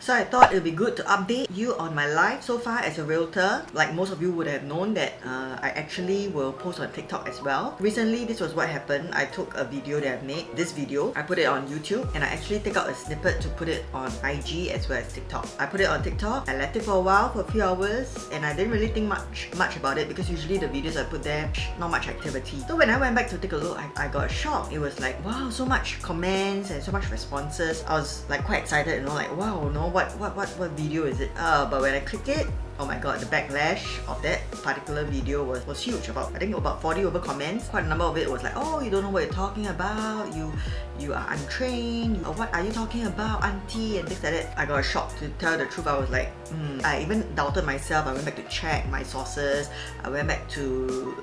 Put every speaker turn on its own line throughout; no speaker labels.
So I thought it would be good to update you on my life so far as a realtor. Like most of you would have known that I actually will post on TikTok as well. Recently, this was what happened. I took a video that I made, this video, I put it on YouTube, and I actually take out a snippet to put it on IG as well as TikTok. I put it on TikTok, I left it for a while, for a few hours, and I didn't really think much about it because usually the videos I put there, not much activity. So when I went back to take a look, I got shocked. It was like, wow, so much comments and so much responses. I was like quite excited, you know, like wow, you know, what video is it? But when I click it, oh my god, the backlash of that particular video was huge. I think about 40 over comments. Quite a number of it was like, oh, you don't know what you're talking about, you are untrained, or what are you talking about, auntie, and things like that. I got a shock, to tell the truth. I was like, I even doubted myself. I went back to check my sources. I went back to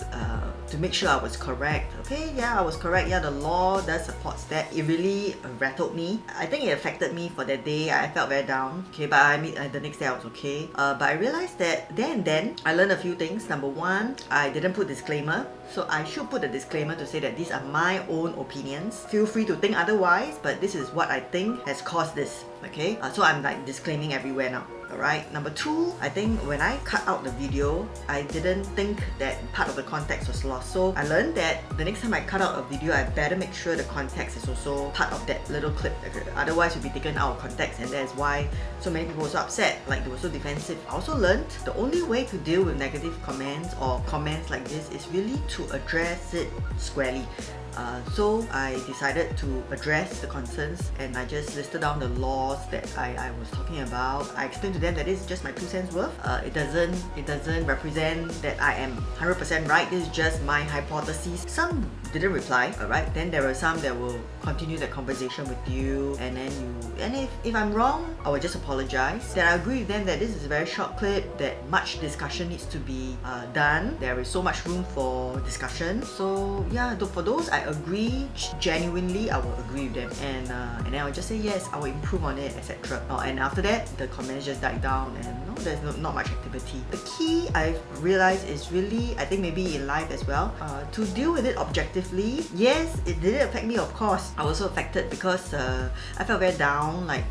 make sure I was correct. Okay, yeah, I was correct. Yeah, the law does supports that. It really rattled me. I think it affected me for that day. I felt very down. Okay, but the next day I was okay. But I realized that then I learned a few things. Number one, I didn't put disclaimer. So I should put a disclaimer to say that these are my own opinions. Feel free to think otherwise, but this is what I think has caused this. Okay, so I'm like disclaiming everywhere now. Alright, number two, I think when I cut out the video, I didn't think that part of the context was lost. So I learned that the next time I cut out a video, I better make sure the context is also part of that little clip. Otherwise, it will be taken out of context, and that's why so many people were so upset, like they were so defensive. I also learned the only way to deal with negative comments or comments like this is really to address it squarely. So I decided to address the concerns, and I just listed down the laws that I was talking about. I explained to them that this is just my 2 cents worth. It doesn't represent that I am 100% right. This is just my hypothesis. Some didn't reply, alright? Then there were some that will continue the conversation with you, and then if I'm wrong, I will just apologize. Then I agree with them that this is a very short clip, that much discussion needs to be done. There is so much room for discussion. So yeah, for those I agree, genuinely I will agree with them, and then I'll just say yes, I will improve on it, etc. And after that, the comments just died down, and there's not much activity. The key I've realized is really, I think maybe in life as well, to deal with it objectively. Yes, it did affect me, of course. I was also affected because I felt very down, like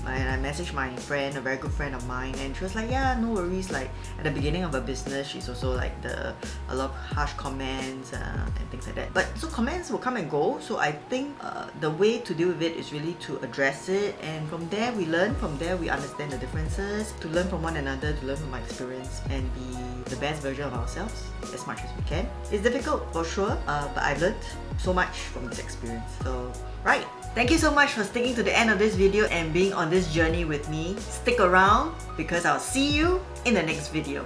and I messaged my friend, a very good friend of mine, and she was like, yeah, no worries. Like at the beginning of her business, she's also like a lot of harsh comments and things like that. But so comments will come and go. So I think the way to deal with it is really to address it, and from there we learn. From there we understand the differences, to learn from one another, to learn from my experience, and be the best version of ourselves as much as we can. It's difficult for sure, but I've learned so much from this experience. So right. Thank you so much for sticking to the end of this video and being on this journey with me. Stick around because I'll see you in the next video.